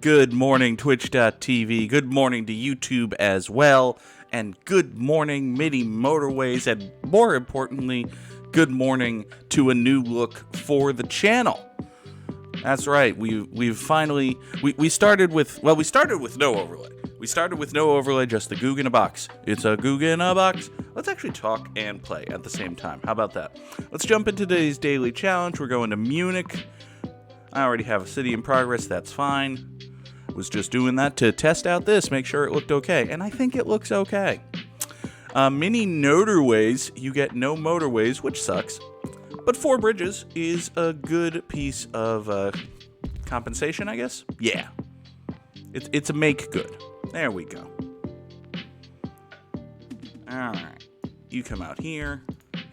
Good morning, Twitch.tv. Good morning to YouTube as well. And good morning, Mini Motorways. And more importantly, good morning to a new look for the channel. That's right. We've finally we started with no overlay. We started with no overlay, just the Goog in a box. It's a Goog in a box. Let's actually talk and play at the same time. How about that? Let's jump into today's daily challenge. We're going to Munich. I already have a city in progress. That's fine. Was just doing that to test out this, make sure it looked okay, and I think it looks okay. Mini Notorways, you get no motorways, which sucks, but 4 bridges is a good piece of compensation, I guess. Yeah, it's a make good. There we go. All right, you come out here.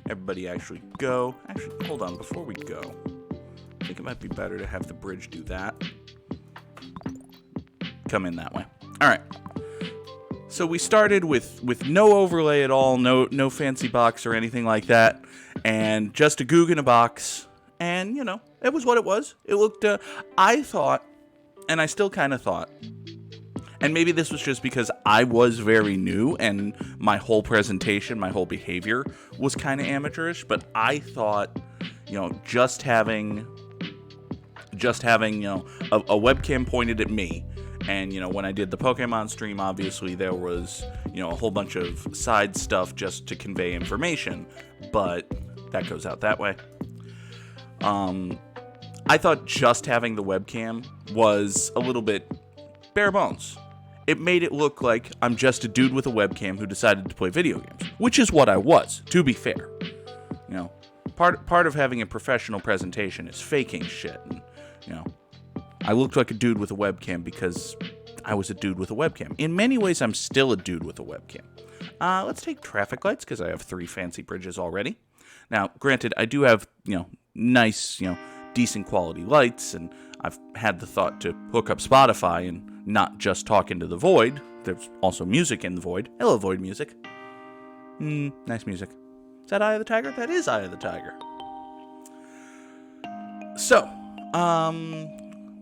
Everybody actually go. Actually, hold on, before we go, I think it might be better to have the bridge do that. Come in that way. All right. So we started with no overlay at all, no fancy box or anything like that, and just a Goog in a box. And you know, it was what it was. It looked. I thought, and I still kind of thought, and maybe this was just because I was very new and my whole presentation, my whole behavior was kind of amateurish. But I thought, you know, just having a webcam pointed at me. And, you know, when I did the Pokemon stream, obviously there was, you know, a whole bunch of side stuff just to convey information. But that goes out that way. I thought just having the webcam was a little bit bare bones. It made it look like I'm just a dude with a webcam who decided to play video games. Which is what I was, to be fair. You know, part of having a professional presentation is faking shit. And, you know, I looked like a dude with a webcam because I was a dude with a webcam. In many ways, I'm still a dude with a webcam. Let's take traffic lights because I have 3 fancy bridges already. Now, granted, I do have, you know, nice, you know, decent quality lights, and I've had the thought to hook up Spotify and not just talk into the void. There's also music in the void. Hello, void music. Nice music. Is that Eye of the Tiger? That is Eye of the Tiger. So,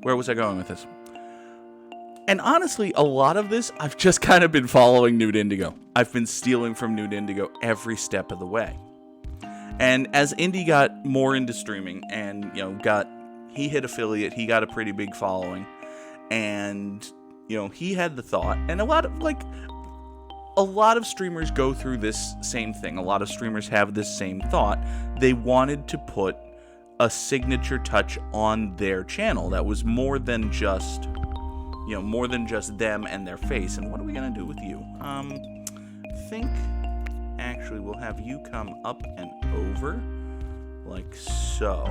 where was I going with this? And honestly, a lot of this, I've just kind of been following Nude Indigo. I've been stealing from Nude Indigo every step of the way. And as Indy got more into streaming and, you know, he hit affiliate, he got a pretty big following. And, you know, he had the thought, and a lot of streamers go through this same thing. A lot of streamers have this same thought. They wanted to put a signature touch on their channel that was more than just them and their face. And what are we gonna do with you? I think actually we'll have you come up and over like so.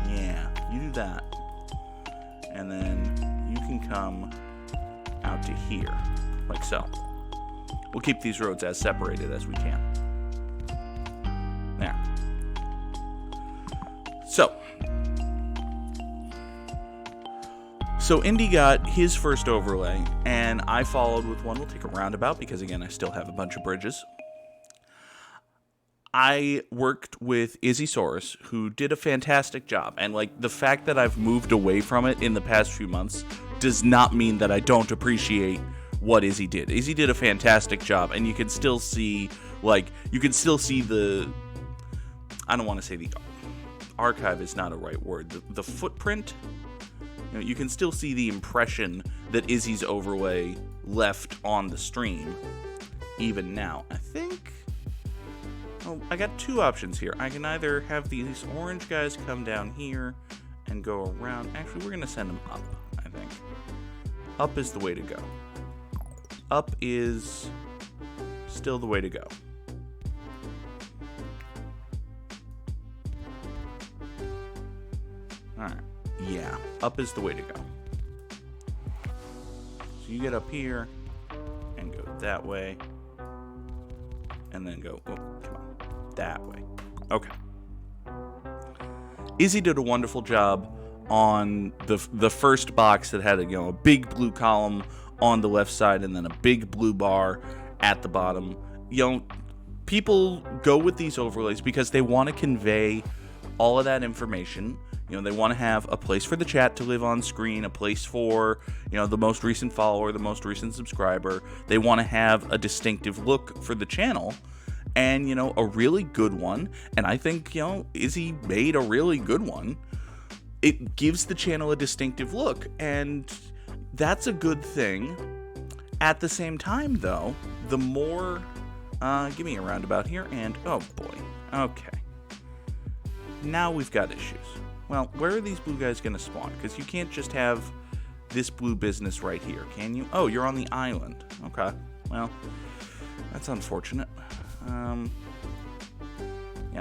Yeah, you do that, and then you can come out to here like so. We'll keep these roads as separated as we can. There. So Indy got his first overlay, and I followed with one. We'll take a roundabout because, again, I still have a bunch of bridges. I worked with Izzysaurus, who did a fantastic job. And, like, the fact that I've moved away from it in the past few months does not mean that I don't appreciate what Izzy did. Izzy did a fantastic job, and you can still see, the... I don't want to say the archive is not a right word. The footprint... You know, you can still see the impression that Izzy's overlay left on the stream, even now. I think... Oh, I got 2 options here. I can either have these orange guys come down here and go around. Actually, we're going to send them up, I think. Up is the way to go. Up is still the way to go. Alright. Yeah, up is the way to go. So you get up here and go that way. And then go, come on, that way. Okay. Izzy did a wonderful job on the first box that had a big blue column on the left side and then a big blue bar at the bottom. People go with these overlays because they want to convey all of that information. You know, they want to have a place for the chat to live on screen, a place for, you know, the most recent follower, the most recent subscriber. They want to have a distinctive look for the channel, and, you know, a really good one. And I think, you know, Izzy made a really good one. It gives the channel a distinctive look, and that's a good thing. At the same time, though, the more... give me a roundabout here, and... oh, boy. Okay. Now we've got issues. Well, where are these blue guys going to spawn? Because you can't just have this blue business right here, can you? Oh, you're on the island. Okay. Well, that's unfortunate. Yeah,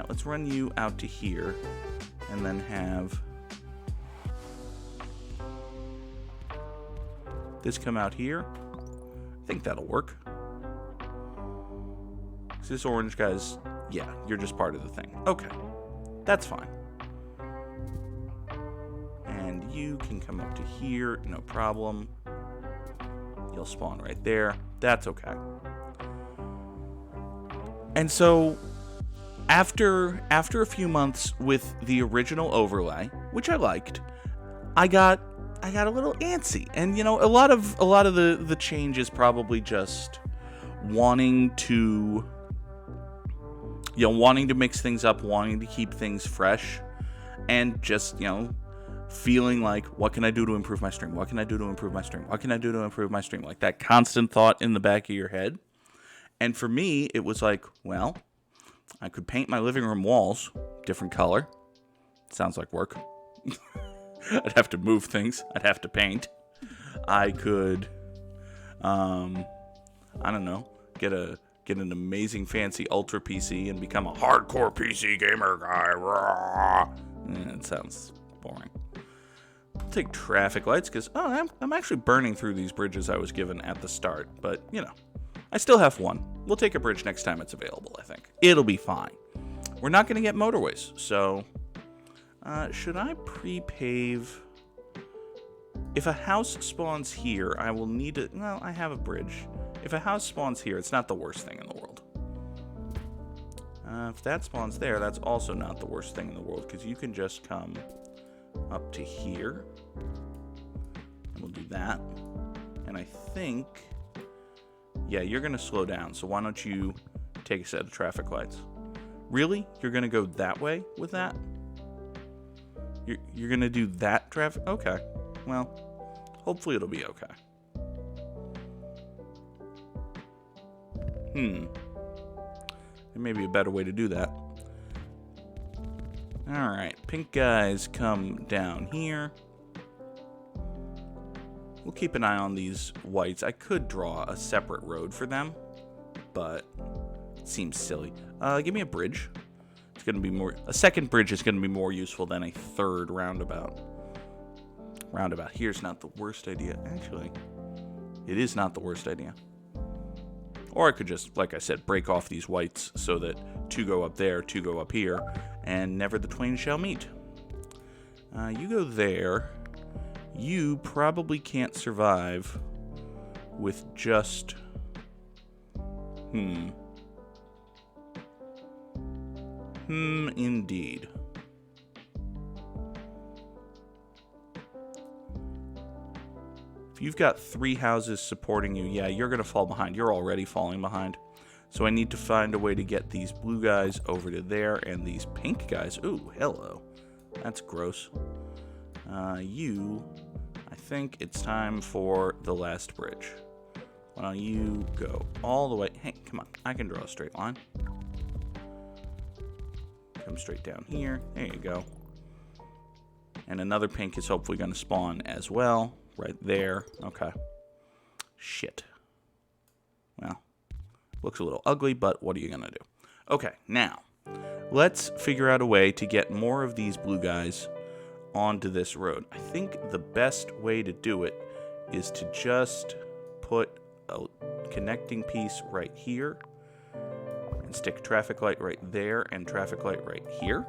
let's run you out to here, and then have this come out here. I think that'll work. So this orange guy's, yeah, you're just part of the thing. Okay, that's fine. And you can come up to here, no problem. You'll spawn right there. That's okay. And so, after a few months with the original overlay, which I liked, I got a little antsy. And you know, a lot of the change is probably just wanting to, you know, wanting to mix things up, wanting to keep things fresh, and just, you know, feeling like, what can I do to improve my stream? What can I do to improve my stream? What can I do to improve my stream? Like that constant thought in the back of your head. And for me, it was like, well, I could paint my living room walls different color. Sounds like work. I'd have to move things. I'd have to paint. I could, I don't know, get an amazing fancy ultra PC and become a hardcore PC gamer guy. It sounds boring. I'll take traffic lights because, oh, I'm actually burning through these bridges I was given at the start. But, you know, I still have one. We'll take a bridge next time it's available, I think. It'll be fine. We're not going to get motorways, so... should I pre-pave? If a house spawns here, I will need to... well, I have a bridge. If a house spawns here, it's not the worst thing in the world. If that spawns there, that's also not the worst thing in the world, because you can just come up to here. And we'll do that. And I think... yeah, you're going to slow down, so why don't you take a set of traffic lights? Really? You're going to go that way with that? You're going to do that traffic? Okay. Well, hopefully it'll be okay. There may be a better way to do that. Alright, pink guys come down here. We'll keep an eye on these whites. I could draw a separate road for them, but it seems silly. Give me a bridge. It's going to be more... a second bridge is going to be more useful than a third roundabout. Roundabout here's not the worst idea. Actually, it is not the worst idea. Or I could just, like I said, break off these whites so that two go up there, two go up here, and never the twain shall meet. You go there. You probably can't survive with just... indeed. If you've got 3 houses supporting you, yeah, you're going to fall behind. You're already falling behind. So I need to find a way to get these blue guys over to there and these pink guys. Ooh, hello. That's gross. I think it's time for the last bridge. Why don't you go all the way? Hey, come on. I can draw a straight line. Come straight down here. There you go. And another pink is hopefully going to spawn as well. Right there. Okay. Shit. Well, looks a little ugly, but what are you going to do? Okay, now, let's figure out a way to get more of these blue guys onto this road. I think the best way to do it is to just put a connecting piece right here and stick a traffic light right there and traffic light right here.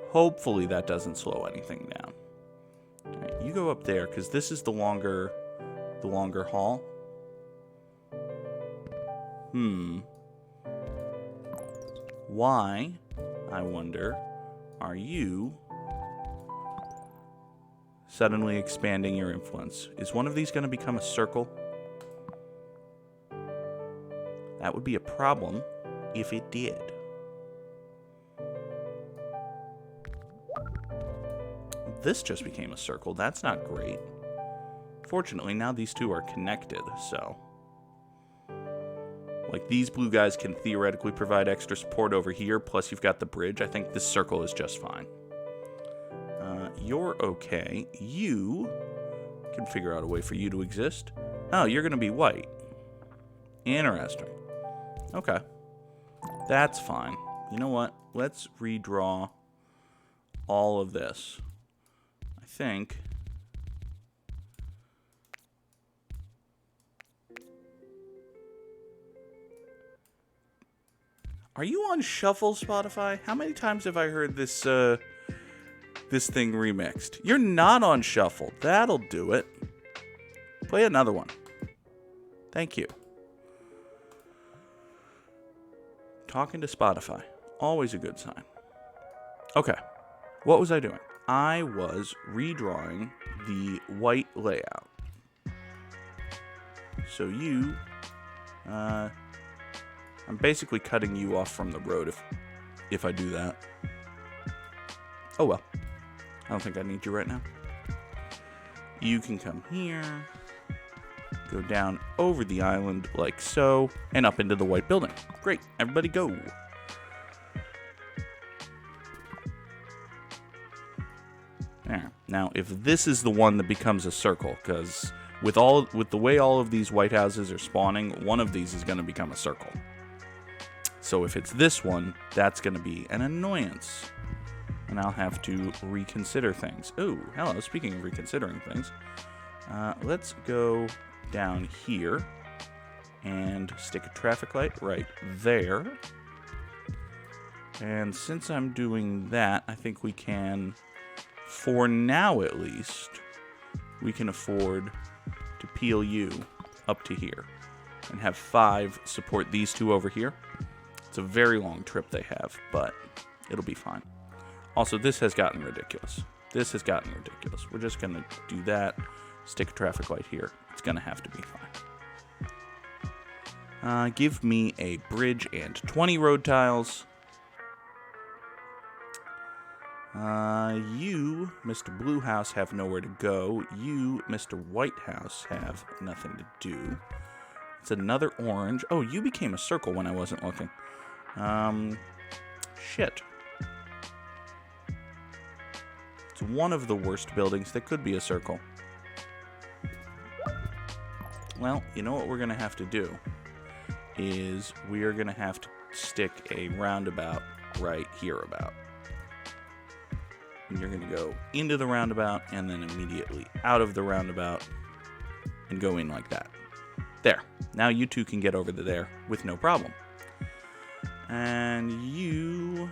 Hopefully that doesn't slow anything down. All right, you go up there because this is the longer haul. Why, I wonder, are you suddenly expanding your influence? Is one of these going to become a circle? That would be a problem if it did. This just became a circle. That's not great. Fortunately, now these two are connected, so... Like, these blue guys can theoretically provide extra support over here, plus you've got the bridge. I think this circle is just fine. You're okay. You can figure out a way for you to exist. Oh, you're going to be white. Interesting. Okay. That's fine. You know what? Let's redraw all of this. I think... Are you on shuffle, Spotify? How many times have I heard this this thing remixed? You're not on shuffle. That'll do it. Play another one. Thank you. Talking to Spotify. Always a good sign. Okay. What was I doing? I was redrawing the white layout. So you... I'm basically cutting you off from the road if I do that. Oh well. I don't think I need you right now. You can come here, go down over the island like so, and up into the white building. Great. Everybody go. There. Now, if this is the one that becomes a circle, because with the way all of these white houses are spawning, one of these is going to become a circle. So if it's this one, that's going to be an annoyance. And I'll have to reconsider things. Oh, hello. Speaking of reconsidering things, let's go down here and stick a traffic light right there. And since I'm doing that, I think we can, for now at least, we can afford to peel you up to here and have 5 support these 2 over here. It's a very long trip they have, but it'll be fine. Also, this has gotten ridiculous. This has gotten ridiculous. We're just going to do that. Stick a traffic light here. It's going to have to be fine. Give me a bridge and 20 road tiles. You, Mr. Blue House, have nowhere to go. You, Mr. White House, have nothing to do. It's another orange. Oh, you became a circle when I wasn't looking. Shit. It's one of the worst buildings that could be a circle. Well, you know what we're going to have to do is we are going to have to stick a roundabout right here about. And you're going to go into the roundabout and then immediately out of the roundabout and go in like that. There. Now you two can get over to there with no problem. And you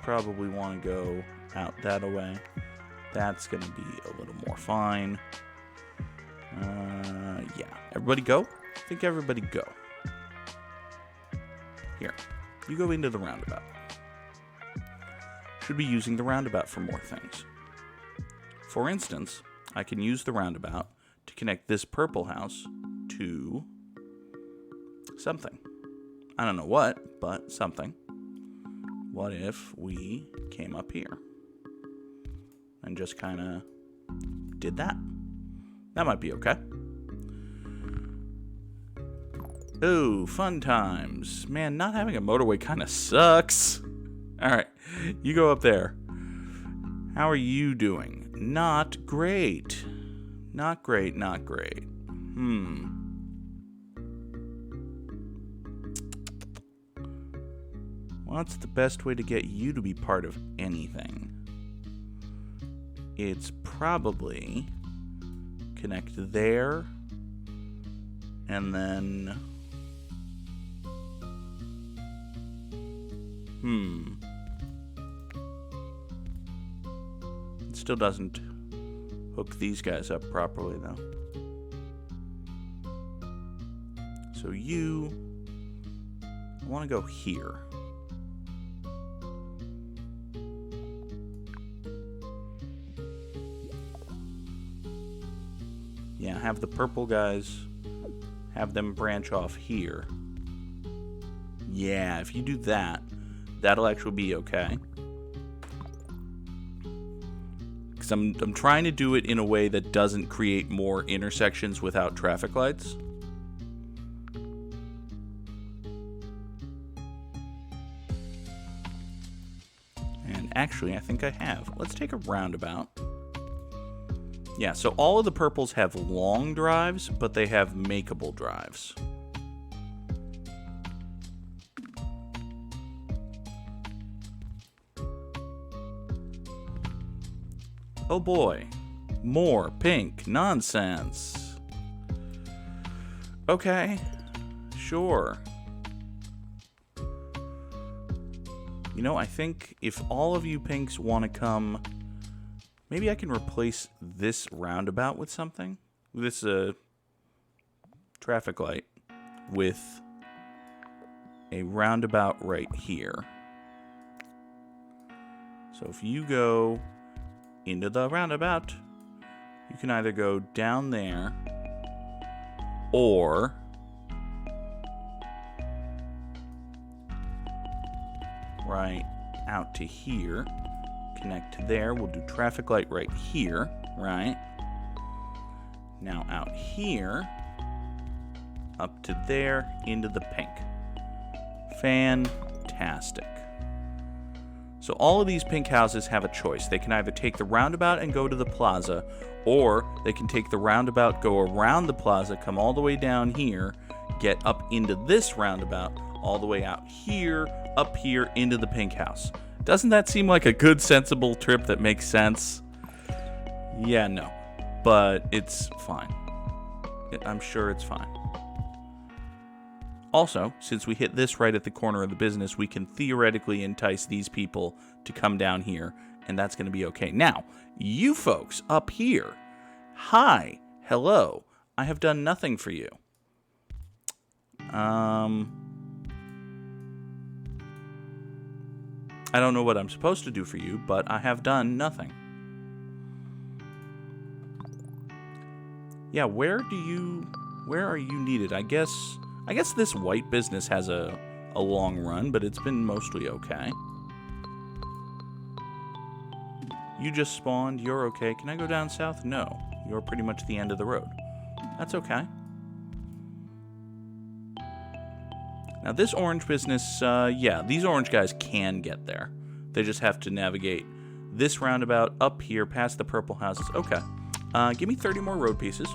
probably want to go out that way. That's going to be a little more fine. Yeah. Everybody go? I think everybody go. Here. You go into the roundabout. Should be using the roundabout for more things. For instance, I can use the roundabout to connect this purple house to something. I don't know what, but something. What if we came up here and just kind of did that? That might be okay. Oh, fun times. Man, not having a motorway kind of sucks. All right, you go up there. How are you doing? Not great. Not great, not great. What's the best way to get you to be part of anything? It's probably connect there, and then... It still doesn't hook these guys up properly, though. So you I want to go here. Yeah, have the purple guys, have them branch off here. Yeah, if you do that, that'll actually be okay. Because I'm trying to do it in a way that doesn't create more intersections without traffic lights. And actually, I think I have. Let's take a roundabout. Yeah, so all of the purples have long drives, but they have makeable drives. Oh boy, more pink nonsense. Okay, sure. You know, I think if all of you pinks want to come, maybe I can replace this roundabout with something. This traffic light with a roundabout right here. So if you go into the roundabout, you can either go down there or right out to here. Connect to there. We'll do traffic light right here, right? Now out here, up to there, into the pink. Fantastic. So all of these pink houses have a choice. They can either take the roundabout and go to the plaza, or they can take the roundabout, go around the plaza, come all the way down here, get up into this roundabout, all the way out here, up here, into the pink house. Doesn't that seem like a good, sensible trip that makes sense? Yeah, no. But it's fine. I'm sure it's fine. Also, since we hit this right at the corner of the business, we can theoretically entice these people to come down here, and that's going to be okay. Now, you folks up here, hi, hello, I have done nothing for you. I don't know what I'm supposed to do for you, but I have done nothing. Yeah, where are you needed? I guess this white business has a long run, but it's been mostly okay. You just spawned, you're okay. Can I go down south? No. You're pretty much the end of the road. That's okay. Now this orange business, yeah, these orange guys can get there. They just have to navigate this roundabout up here past the purple houses. Okay. Give me 30 more road pieces.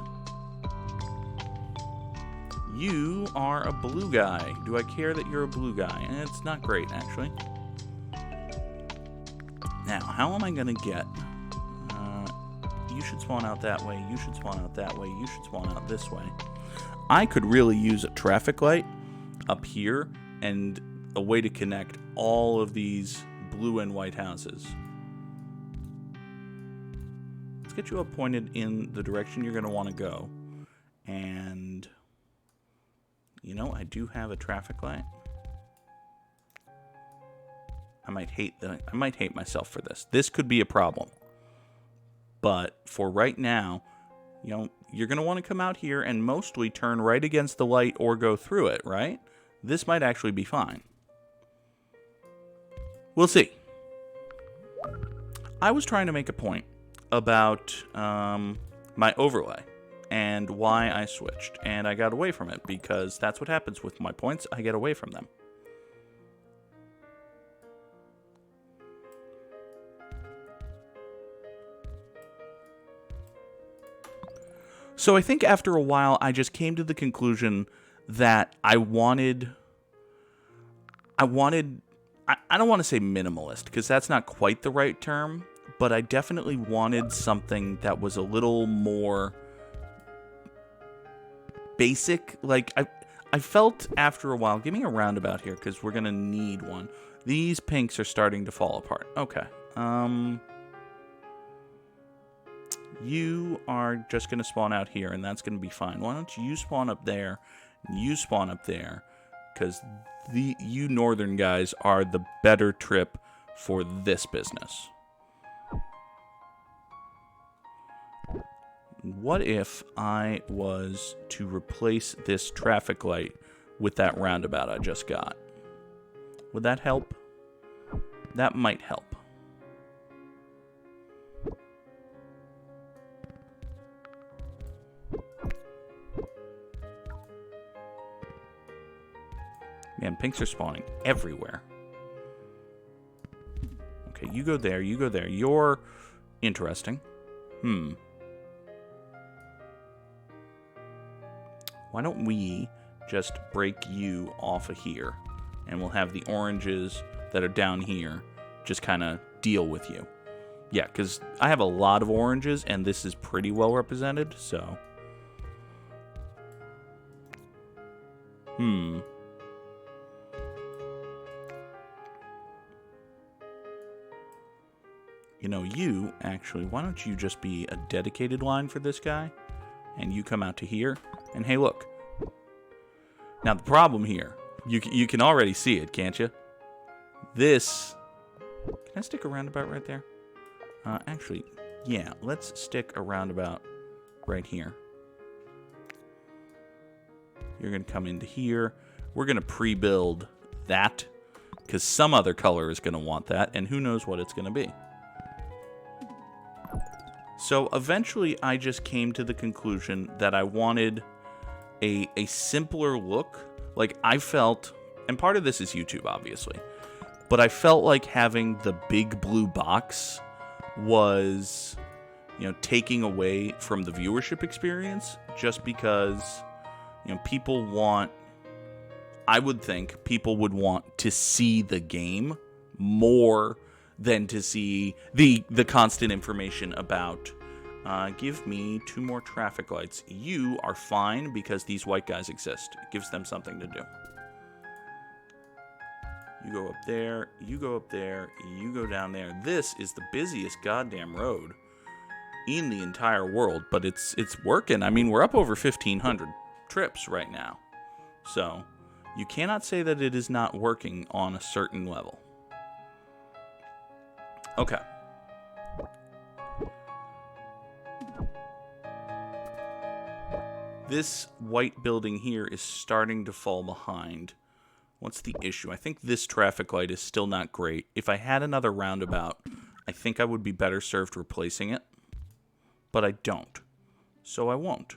You are a blue guy. Do I care that you're a blue guy? It's not great, actually. Now, how am I going to get... you should spawn out that way. You should spawn out that way. You should spawn out this way. I could really use a traffic light up here and a way to connect all of these blue and white houses. Let's get you up pointed in the direction you're going to want to go. And... you know, I do have a traffic light. I might hate myself for this. This could be a problem. But for right now, you know, you're going to want to come out here and mostly turn right against the light or go through it, right? This might actually be fine. We'll see. I was trying to make a point about my overlay and why I switched, and I got away from it because that's what happens with my points. I get away from them. So I think after a while, I just came to the conclusion that I don't want to say minimalist, because that's not quite the right term, but I definitely wanted something that was a little more basic. Like, I felt after a while, give me a roundabout here, because we're going to need one. These pinks are starting to fall apart. Okay. You are just going to spawn out here, and that's going to be fine. Why don't you spawn up there, and you spawn up there, because you northern guys are the better trip for this business. What if I was to replace this traffic light with that roundabout I just got? Would that help? That might help. Man, pinks are spawning everywhere. Okay, you go there, you go there. You're interesting. Why don't we just break you off of here, and we'll have the oranges that are down here just kind of deal with you. Yeah, because I have a lot of oranges, and this is pretty well represented, so... You know, you, actually, why don't you just be a dedicated line for this guy? And you come out to here, and hey, look. Now, the problem here, you can already see it, can't you? This... Can I stick a roundabout right there? Actually, yeah, let's stick a roundabout right here. You're going to come into here. We're going to pre-build that, because some other color is going to want that, and who knows what it's going to be. So eventually I just came to the conclusion that I wanted a simpler look. Like, I felt, and part of this is YouTube, obviously, but I felt like having the big blue box was, you know, taking away from the viewership experience, just because, you know, people want, I would think people would want to see the game more than to see the constant information about, give me 2 more traffic lights. You are fine because these white guys exist. It gives them something to do. You go up there, you go up there, you go down there. This is the busiest goddamn road in the entire world, but it's working. I mean, we're up over 1,500 trips right now. So, you cannot say that it is not working on a certain level. Okay. This white building here is starting to fall behind. What's the issue? I think this traffic light is still not great. If I had another roundabout, I think I would be better served replacing it. But I don't. So I won't.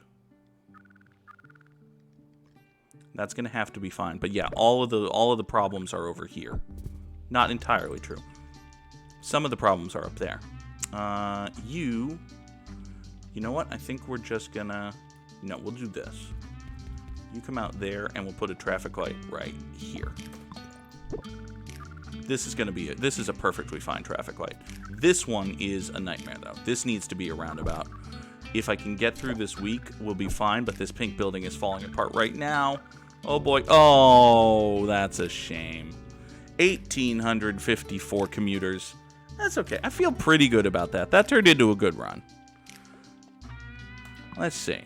That's going to have to be fine. But yeah, all of the problems are over here. Not entirely true. Some of the problems are up there. You know what? I think we're just gonna... No, we'll do this. You come out there, and we'll put a traffic light right here. This is gonna be... This is a perfectly fine traffic light. This one is a nightmare, though. This needs to be a roundabout. If I can get through this week, we'll be fine, but this pink building is falling apart right now. Oh, boy. Oh, that's a shame. 1,854 commuters. That's okay. I feel pretty good about that. That turned into a good run. Let's see.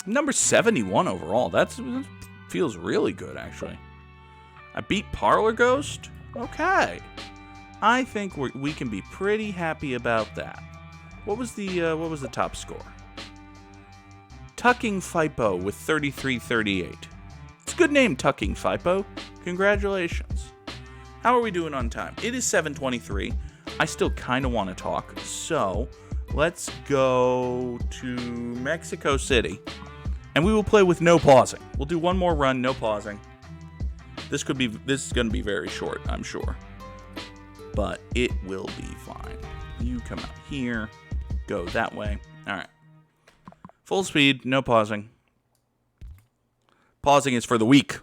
Number 71 overall. That feels really good, actually. I beat Parlor Ghost? Okay. I think we can be pretty happy about that. What was the top score? Tucking Fipo with 3338. It's a good name, Tucking Fipo. Congratulations. How are we doing on time? It is 7:23. I still kind of want to talk, so let's go to Mexico City, and we will play with no pausing. We'll do one more run, no pausing. This is going to be very short, I'm sure, but it will be fine. You come out here, go that way. All right, full speed, no pausing. Pausing is for the weak,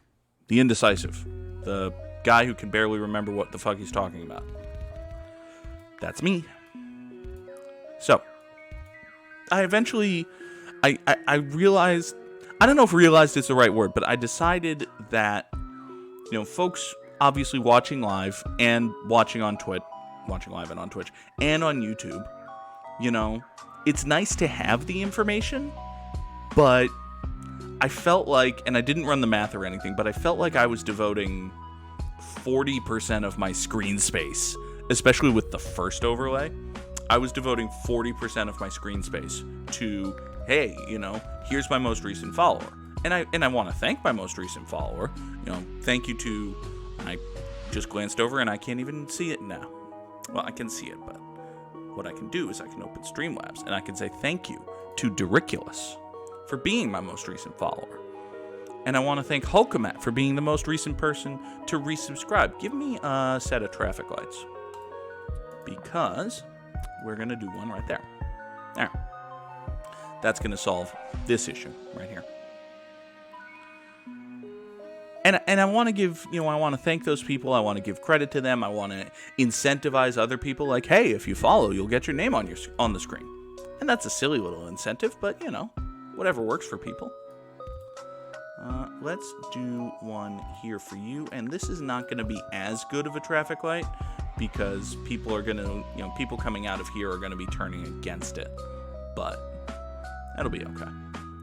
the indecisive, the guy who can barely remember what the fuck he's talking about. That's me. So, I eventually, I realized, I don't know if realized is the right word, but I decided that, you know, folks obviously watching live and watching on Twitch, watching live and on Twitch, and on YouTube, you know, it's nice to have the information, but I felt like, and I didn't run the math or anything, but I felt like I was devoting 40% of my screen space, especially with the first overlay. I was devoting 40% of my screen space to, hey, you know, here's my most recent follower. And I want to thank my most recent follower. You know, thank you to, I just glanced over and I can't even see it now. Well, I can see it, but what I can do is I can open Streamlabs and I can say thank you to Dericulous for being my most recent follower. And I want to thank Hulkamat for being the most recent person to resubscribe. Give me a set of traffic lights, because we're going to do one right there. There. That's going to solve this issue right here. And I want to give, you know, I want to thank those people. I want to give credit to them. I want to incentivize other people. Like, hey, if you follow, you'll get your name on the screen. And that's a silly little incentive, but, you know, whatever works for people. Let's do one here for you. And this is not going to be as good of a traffic light, because people are going to, you know, people coming out of here are going to be turning against it. But that'll be okay.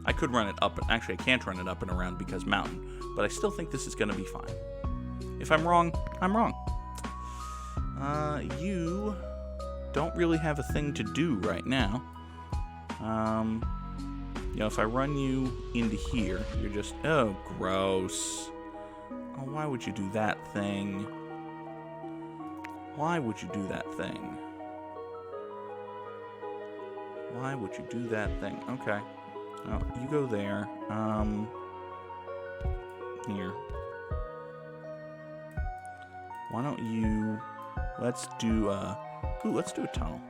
I could run it up. Actually, I can't run it up and around because mountain. But I still think this is going to be fine. If I'm wrong, I'm wrong. You don't really have a thing to do right now. You know, if I run you into here, you're just... Oh, gross. Oh, why would you do that thing? Why would you do that thing? Why would you do that thing? Okay. Oh, you go there. Here. Why don't you... Let's do a tunnel.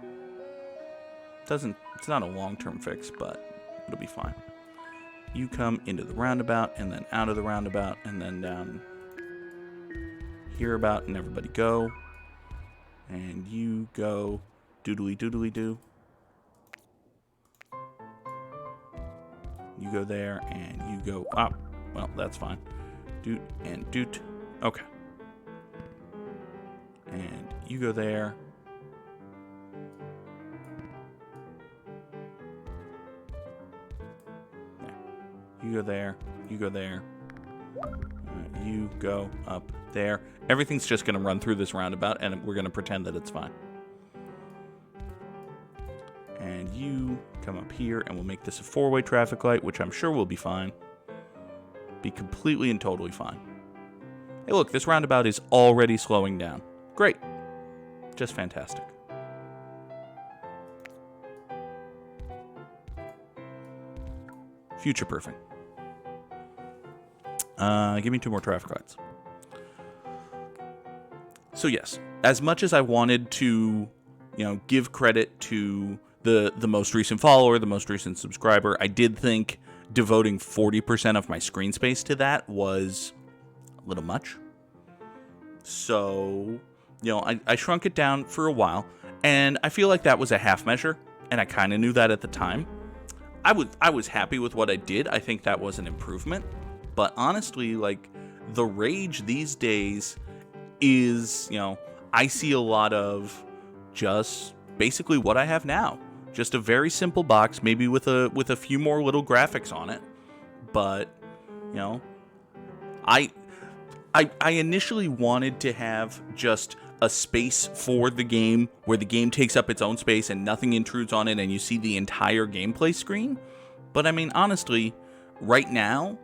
It's not a long-term fix, but it'll be fine. You come into the roundabout, and then out of the roundabout, and then down here about, and everybody go. And you go doodly doodly doo. You go there, and you go up. Well, that's fine. Doot and doot. Okay. And you go there. You go there. You go there. You go up there. Everything's just going to run through this roundabout, and we're going to pretend that it's fine. And you come up here, and we'll make this a four-way traffic light, which I'm sure will be fine. Be completely and totally fine. Hey, look, this roundabout is already slowing down. Great. Just fantastic. Future-proofing. Give me 2 more traffic lights. So yes, as much as I wanted to, you know, give credit to the most recent follower, the most recent subscriber, I did think devoting 40% of my screen space to that was a little much. So, you know, I shrunk it down for a while, and I feel like that was a half measure, and I kind of knew that at the time. I was happy with what I did. I think that was an improvement. But honestly, like, the rage these days is, you know, I see a lot of just basically what I have now. Just a very simple box, maybe with a few more little graphics on it. But, you know, I initially wanted to have just a space for the game where the game takes up its own space and nothing intrudes on it and you see the entire gameplay screen. But I mean, honestly, right now,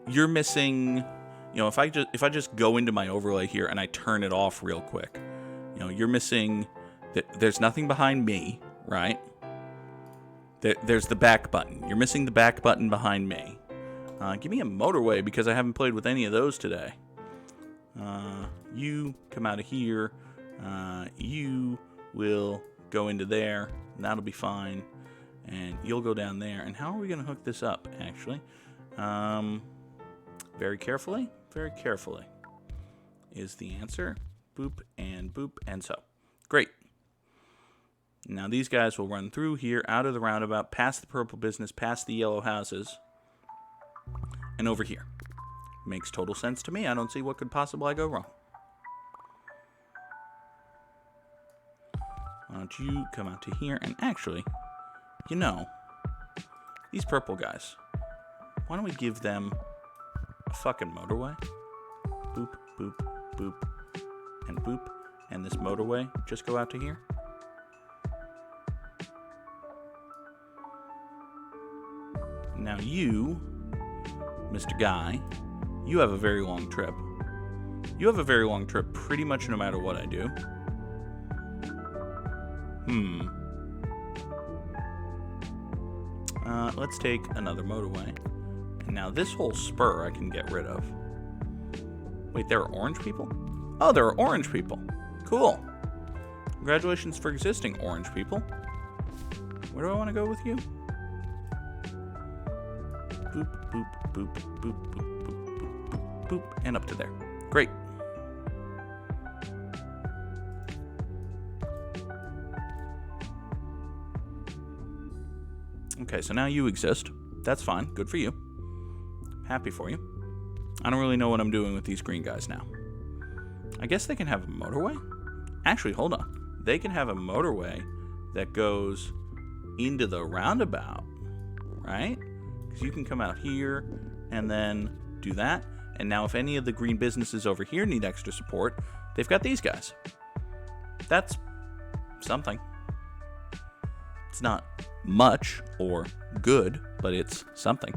you're missing, you know, if I just go into my overlay here and I turn it off real quick, you know, you're missing there's nothing behind me, right? There's the back button. You're missing the back button behind me. Give me a motorway, because I haven't played with any of those today. You come out of here. You will go into there, and that'll be fine. And you'll go down there. And how are we going to hook this up, actually? Very carefully is the answer. Boop, and so. Great. Now these guys will run through here, out of the roundabout, past the purple business, past the yellow houses, and over here. Makes total sense to me. I don't see what could possibly go wrong. Why don't you come out to here, and actually, you know, these purple guys, why don't we give them a fucking motorway? Boop, boop, boop, and boop. And this motorway just go out to here. Now you, Mr. Guy, you have a very long trip. You have a very long trip pretty much no matter what I do. Let's take another motorway. And now this whole spur I can get rid of. Wait, there are orange people? Oh, there are orange people. Cool. Congratulations for existing, orange people. Where do I want to go with you? Boop, boop, boop, boop, boop, boop, boop, boop, boop, and up to there. Great. Okay, so now you exist. That's fine. Good for you. Happy for you. I don't really know what I'm doing with these green guys now. I guess they can have a motorway? Actually, hold on. They can have a motorway that goes into the roundabout, right? Because you can come out here and then do that. And now if any of the green businesses over here need extra support, they've got these guys. That's something. It's not much or good, but it's something.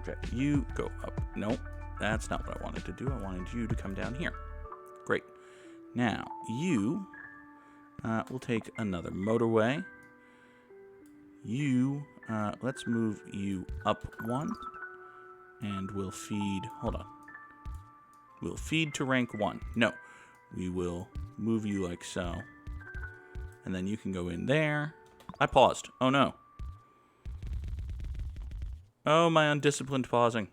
Okay, you go up. Nope, that's not what I wanted to do. I wanted you to come down here. Great. Now, you will take another motorway. You, let's move you up one. And we'll feed, hold on. We'll feed to rank 1. No, we will move you like so. And then you can go in there. I paused. Oh no. Oh, my undisciplined pausing.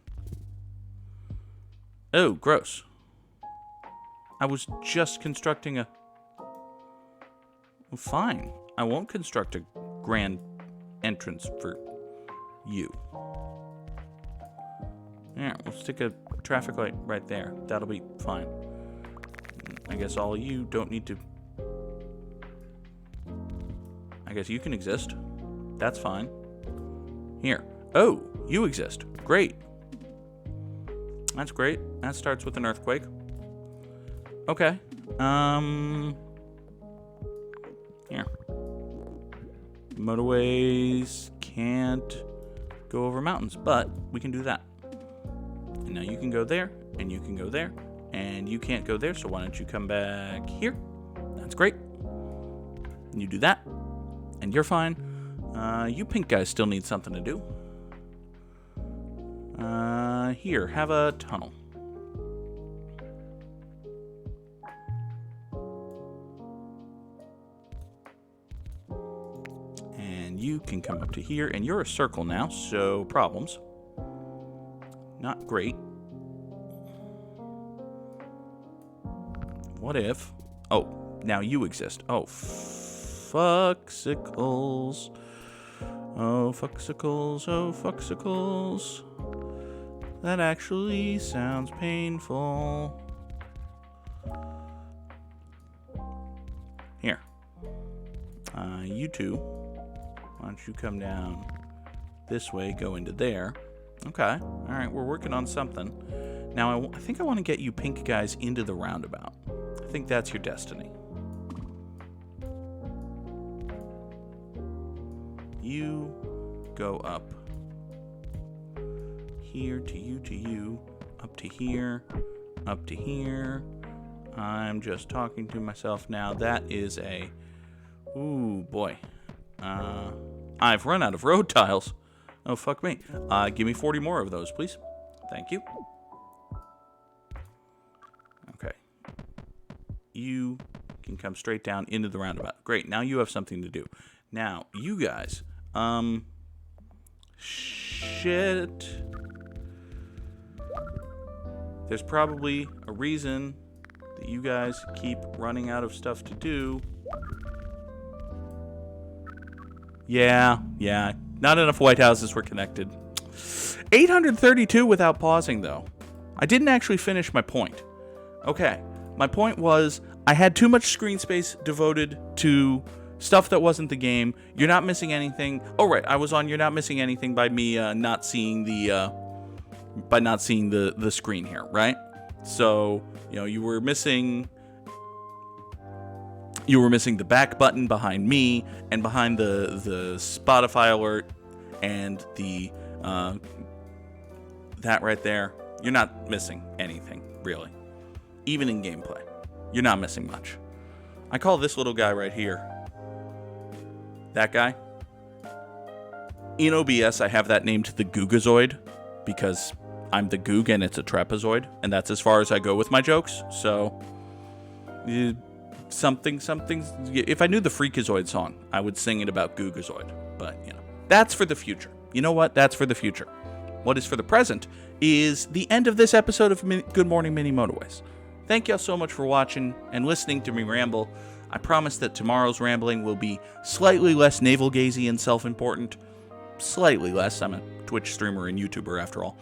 Oh, gross. I was just constructing a... Well, fine. I won't construct a grand entrance for you. Yeah, we'll stick a traffic light right there. That'll be fine. I guess all of you don't need to... I guess you can exist. That's fine. Here. Oh, you exist. Great. That's great. That starts with an earthquake. Okay. Here. Motorways can't go over mountains, but we can do that. And now you can go there, and you can go there, and you can't go there, so why don't you come back here? That's great. And you do that, and you're fine. You pink guys still need something to do. Here, have a tunnel. And you can come up to here, and you're a circle now, so problems. Not great. What if... Oh, now you exist. Oh, fucksicles. Oh, fucksicles. Oh, fucksicles. That actually sounds painful. Here. You two. Why don't you come down this way, go into there. Okay. All right, we're working on something. Now, I think I want to get you pink guys into the roundabout. I think that's your destiny. You go up here to you, up to here, up to here. I'm just talking to myself now. That is a... Ooh, boy. I've run out of road tiles. Oh, fuck me. Give me 40 more of those, please. Thank you. Okay. You can come straight down into the roundabout. Great. Now you have something to do. Now, you guys. Shit. There's probably a reason that you guys keep running out of stuff to do. Yeah. Not enough White Houses were connected. 832 without pausing, though. I didn't actually finish my point. Okay. My point was I had too much screen space devoted to stuff that wasn't the game. You're not missing anything. Oh, right, I was on You're Not Missing Anything by me not seeing the screen here, right? So, you were missing the back button behind me and behind the Spotify alert and the that right there. You're not missing anything, really. Even in gameplay, you're not missing much. I call this little guy right here, that guy. In OBS, I have that named the Googazoid because I'm the Goog and it's a trapezoid, and that's as far as I go with my jokes. So, something. If I knew the Freakazoid song, I would sing it about Googazoid. But, that's for the future. You know what? That's for the future. What is for the present is the end of this episode of Good Morning Mini Motorways. Thank y'all so much for watching and listening to me ramble. I promise that tomorrow's rambling will be slightly less navel-gazy and self-important. Slightly less. I'm a Twitch streamer and YouTuber after all.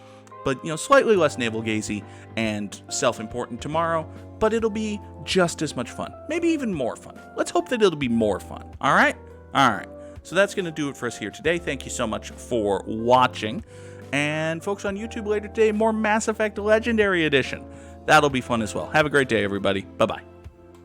But, slightly less navel-gazy and self-important tomorrow. But it'll be just as much fun. Maybe even more fun. Let's hope that it'll be more fun. All right? All right. So that's going to do it for us here today. Thank you so much for watching. And folks on YouTube later today, more Mass Effect Legendary Edition. That'll be fun as well. Have a great day, everybody. Bye-bye.